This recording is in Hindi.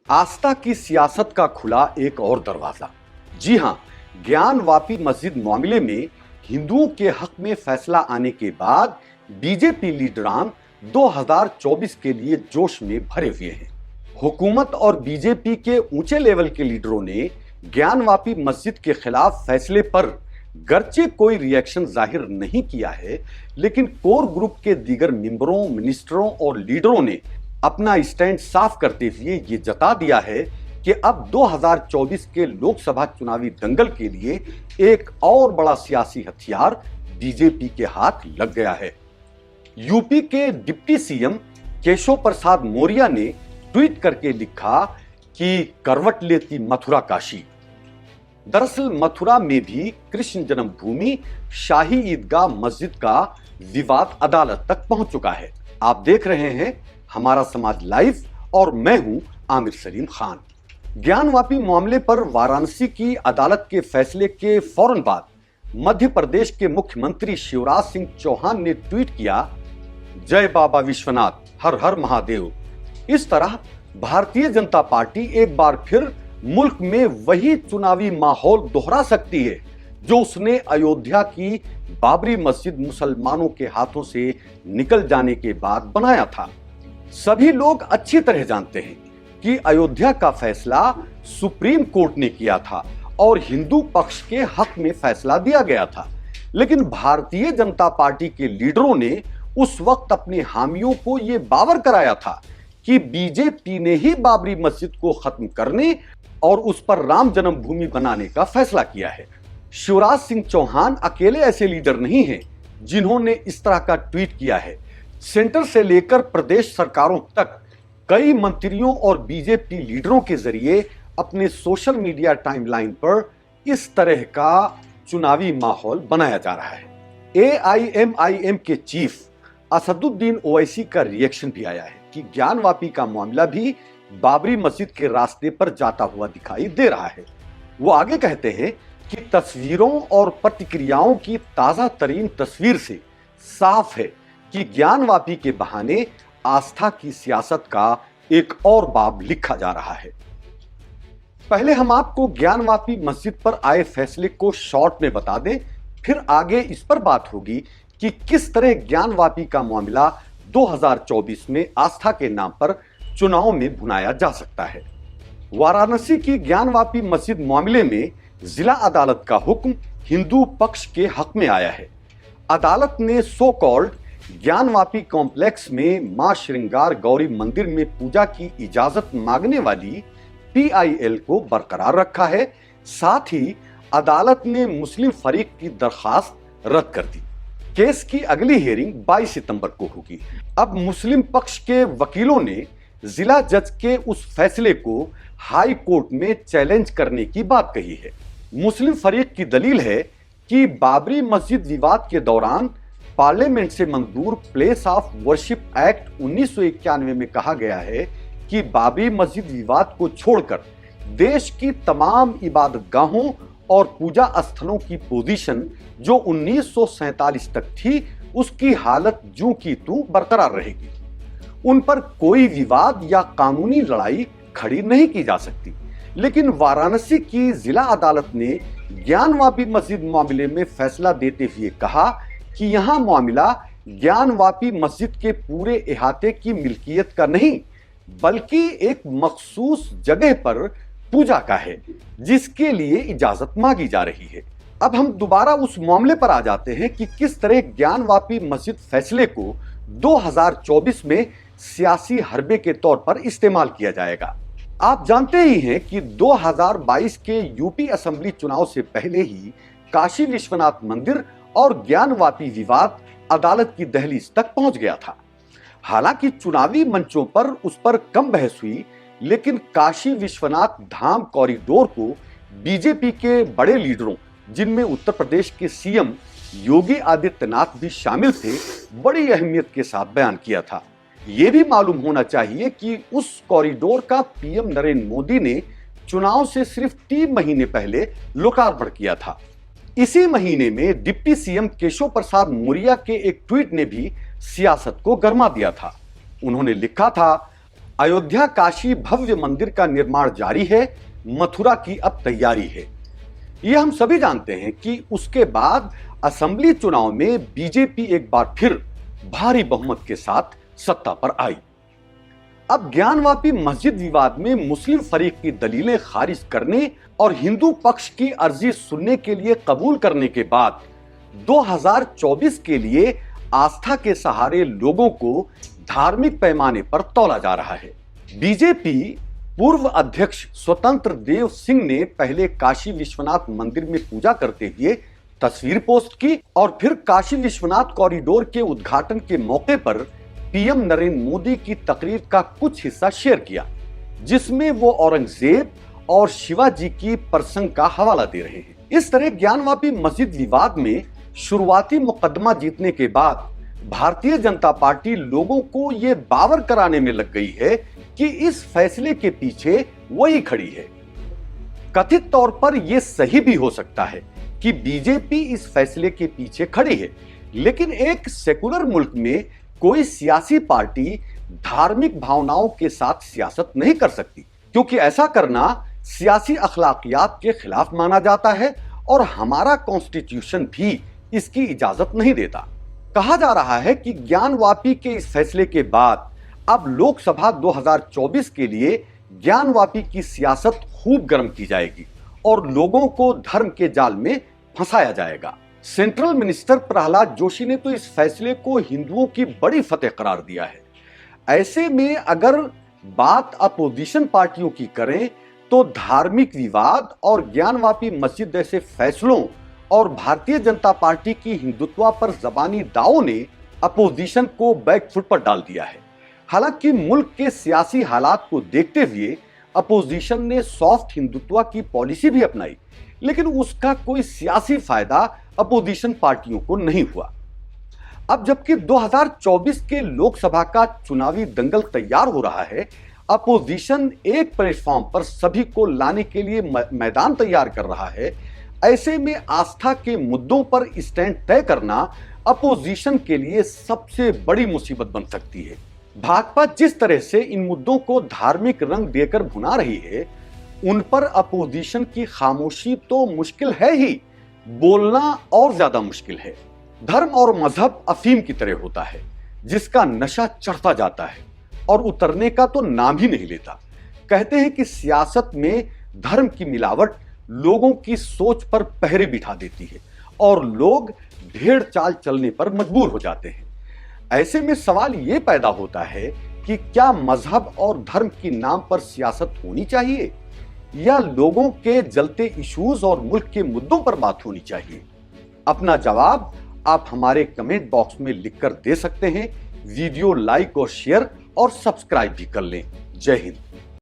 आस्था की सियासत का खुला एक और दरवाजा। जी हां, ज्ञानवापी मस्जिद मामले में हिंदुओं के हक में फैसला आने के बाद बीजेपी लीडरान 2024 के लिए जोश में भरे हुए हैं। हुकूमत और बीजेपी के ऊंचे लेवल के लीडरों ने ज्ञानवापी मस्जिद के खिलाफ फैसले पर गर्चे कोई रिएक्शन जाहिर नहीं किया है, लेकिन कोर ग्रुप के दीगर मेंबरों, मिनिस्टरों और लीडरों ने अपना स्टैंड साफ करते हुए ये जता दिया है कि अब 2024 के लोकसभा चुनावी दंगल के लिए एक और बड़ा सियासी हथियार बीजेपी के हाथ लग गया है। यूपी के डिप्टी सीएम केशव प्रसाद मौर्य ने ट्वीट करके लिखा कि करवट लेती मथुरा काशी। दरअसल मथुरा में भी कृष्ण जन्मभूमि शाही ईदगाह मस्जिद का विवाद अदालत तक पहुंच चुका है। आप देख रहे हैं हमारा समाज लाइव और मैं हूं आमिर सलीम खान। ज्ञानवापी मामले पर वाराणसी की अदालत के फैसले के फौरन बाद मध्य प्रदेश के मुख्यमंत्री शिवराज सिंह चौहान ने ट्वीट किया, जय बाबा विश्वनाथ, हर हर महादेव। इस तरह भारतीय जनता पार्टी एक बार फिर मुल्क में वही चुनावी माहौल दोहरा सकती है जो उसने अयोध्या की बाबरी मस्जिद मुसलमानों के हाथों से निकल जाने के बाद बनाया था। सभी लोग अच्छी तरह जानते हैं कि अयोध्या का फैसला सुप्रीम कोर्ट ने किया था और हिंदू पक्ष के हक में फैसला दिया गया था, लेकिन भारतीय जनता पार्टी के लीडरों ने उस वक्त अपने हामियों को यह बावर कराया था कि बीजेपी ने ही बाबरी मस्जिद को खत्म करने और उस पर राम जन्मभूमि बनाने का फैसला किया है। शिवराज सिंह चौहान अकेले ऐसे लीडर नहीं हैं जिन्होंने इस तरह का ट्वीट किया है। सेंटर से लेकर प्रदेश सरकारों तक कई मंत्रियों और बीजेपी लीडरों के जरिए अपने सोशल मीडिया टाइमलाइन पर इस तरह का चुनावी माहौल बनाया जा रहा है। एआईएमआईएम के चीफ असदुद्दीन ओवैसी का रिएक्शन भी आया है कि ज्ञानवापी का मामला भी बाबरी मस्जिद के रास्ते पर जाता हुआ दिखाई दे रहा है। वो आगे कहते हैं कि तस्वीरों और प्रतिक्रियाओं की ताजा तरीन तस्वीर से साफ है कि ज्ञानवापी के बहाने आस्था की सियासत का एक और बाब लिखा जा रहा है। पहले हम आपको ज्ञानवापी मस्जिद पर आए फैसले को शॉर्ट में बता दें, फिर आगे इस पर बात होगी कि किस तरह ज्ञानवापी का मामला 2024 में आस्था के नाम पर चुनाव में भुनाया जा सकता है। वाराणसी की ज्ञानवापी मस्जिद मामले में जिला अदालत का हुक्म हिंदू पक्ष के हक में आया है। अदालत ने सो कॉल्ड ज्ञानवापी कॉम्प्लेक्स में मां श्रृंगार गौरी मंदिर में पूजा की इजाजत मांगने वाली पीआईएल को बरकरार रखा है। साथ ही अदालत ने मुस्लिम फरीक की दरखास्त रद्द कर दी। केस की अगली हियरिंग 22 सितंबर को होगी। अब मुस्लिम पक्ष के वकीलों ने जिला जज के उस फैसले को हाई कोर्ट में चैलेंज करने की बात कही है। मुस्लिम फरीक की दलील है कि बाबरी मस्जिद विवाद के दौरान पार्लियामेंट से मंजूर प्लेस ऑफ वर्शिप एक्ट 1991 में कहा गया है कि बाबरी मस्जिद विवाद को छोड़कर देश की तमाम इबादतगाहों और पूजा स्थलों की पोजीशन जो 1947 तक थी, उसकी हालत ज्यों की त्यों बरकरार रहेगी। उन पर कोई विवाद या कानूनी लड़ाई खड़ी नहीं की जा सकती। लेकिन वाराणसी की जिला अदालत ने ज्ञानवापी मस्जिद मामले में फैसला देते हुए कहा कि यहां मामला ज्ञानवापी मस्जिद के पूरे इहाते की मिल्कियत का नहीं, बल्कि एक मखसूस जगह पर पूजा का है जिसके लिए इजाजत मांगी जा रही है। अब हम दोबारा उस मामले पर आ जाते हैं कि किस तरह ज्ञानवापी मस्जिद फैसले को 2024 में सियासी हरबे के तौर पर इस्तेमाल किया जाएगा। आप जानते ही हैं कि 2022 के यूपी असेंबली चुनाव से पहले ही काशी विश्वनाथ मंदिर और ज्ञानवापी विवाद अदालत की दहलीज तक पहुंच गया था। हालांकि चुनावी मंचों पर उस पर कम बहस हुई, लेकिन काशी विश्वनाथ धाम कॉरिडोर को बीजेपी के बड़े लीडरों, जिनमें उत्तर प्रदेश के सीएम योगी आदित्यनाथ भी शामिल थे, बड़ी अहमियत के साथ बयान किया था। यह भी मालूम होना चाहिए कि उस कॉरिडोर का पीएम नरेंद्र मोदी ने चुनाव से सिर्फ 3 महीने पहले लोकार्पण किया था। इसी महीने में डिप्टी सीएम केशव प्रसाद मौर्य के एक ट्वीट ने भी सियासत को गर्मा दिया था। उन्होंने लिखा था, अयोध्या काशी भव्य मंदिर का निर्माण जारी है, मथुरा की अब तैयारी है। यह हम सभी जानते हैं कि उसके बाद असेंबली चुनाव में बीजेपी एक बार फिर भारी बहुमत के साथ सत्ता पर आई। अब ज्ञानवापी मस्जिद विवाद में मुस्लिम फरीक की दलीलें खारिज करने और हिंदू पक्ष की अर्जी सुनने के लिए कबूल करने के बाद 2024 के लिए आस्था के सहारे लोगों को धार्मिक पैमाने पर तौला जा रहा है। बीजेपी पूर्व अध्यक्ष स्वतंत्र देव सिंह ने पहले काशी विश्वनाथ मंदिर में पूजा करते हुए तस्वीर पोस्ट की और फिर काशी विश्वनाथ कॉरिडोर के उद्घाटन के मौके पर पीएम नरेंद्र मोदी की तकरीर का कुछ हिस्सा शेयर किया, जिसमें वो औरंगजेब और शिवाजी की प्रसंग का हवाला दे रहे हैं। इस तरह ज्ञानवापी मस्जिद विवाद में शुरुआती मुकदमा जीतने के बाद भारतीय जनता पार्टी लोगों को ये बावर कराने में लग गई है कि इस फैसले के पीछे वही खड़ी है। कथित तौर पर यह सही भी हो सकता है कि बीजेपी इस फैसले के पीछे खड़ी है, लेकिन एक सेकुलर मुल्क में कोई सियासी पार्टी धार्मिक भावनाओं के साथ सियासत नहीं कर सकती, क्योंकि ऐसा करना सियासी अखलाकियात के खिलाफ माना जाता है और हमारा कॉन्स्टिट्यूशन भी इसकी इजाजत नहीं देता। कहा जा रहा है कि ज्ञानवापी के इस फैसले के बाद अब लोकसभा 2024 के लिए ज्ञानवापी की सियासत खूब गर्म की जाएगी और लोगों को धर्म के जाल में फंसाया जाएगा। सेंट्रल मिनिस्टर प्रहलाद जोशी ने तो इस फैसले को हिंदुओं की बड़ी फतेह करार दिया है। ऐसे में अगर बात अपोजिशन पार्टियों की करें तो धार्मिक विवाद और ज्ञानवापी मस्जिद जैसे फैसलों और भारतीय जनता पार्टी की हिंदुत्व पर जबानी दावों ने अपोजिशन को बैकफुट पर डाल दिया है। हालांकि मुल्क के सियासी हालात को देखते हुए अपोजिशन ने सॉफ्ट हिंदुत्व की पॉलिसी भी अपनाई, लेकिन उसका कोई सियासी फायदा अपोजिशन पार्टियों को नहीं हुआ। अब जबकि 2024 के लोकसभा का चुनावी दंगल तैयार हो रहा है, अपोजिशन एक प्लेटफॉर्म पर सभी को लाने के लिए मैदान तैयार कर रहा है। ऐसे में आस्था के मुद्दों पर स्टैंड तय करना अपोजिशन के लिए सबसे बड़ी मुसीबत बन सकती है। भाजपा जिस तरह से इन मुद्दों को धार्मिक रंग देकर भुना रही है, उन पर अपोजिशन की खामोशी तो मुश्किल है ही, बोलना और ज्यादा मुश्किल है। धर्म और मजहब अफीम की तरह होता है, जिसका नशा चढ़ता जाता है और उतरने का तो नाम ही नहीं लेता। कहते हैं कि सियासत में धर्म की मिलावट लोगों की सोच पर पहरे बिठा देती है और लोग भेड़ चाल चलने पर मजबूर हो जाते हैं। ऐसे में सवाल यह पैदा होता है कि क्या मजहब और धर्म के नाम पर सियासत होनी चाहिए या लोगों के जलते इश्यूज और मुल्क के मुद्दों पर बात होनी चाहिए? अपना जवाब आप हमारे कमेंट बॉक्स में लिखकर दे सकते हैं। वीडियो लाइक और शेयर और सब्सक्राइब भी कर लें। जय हिंद।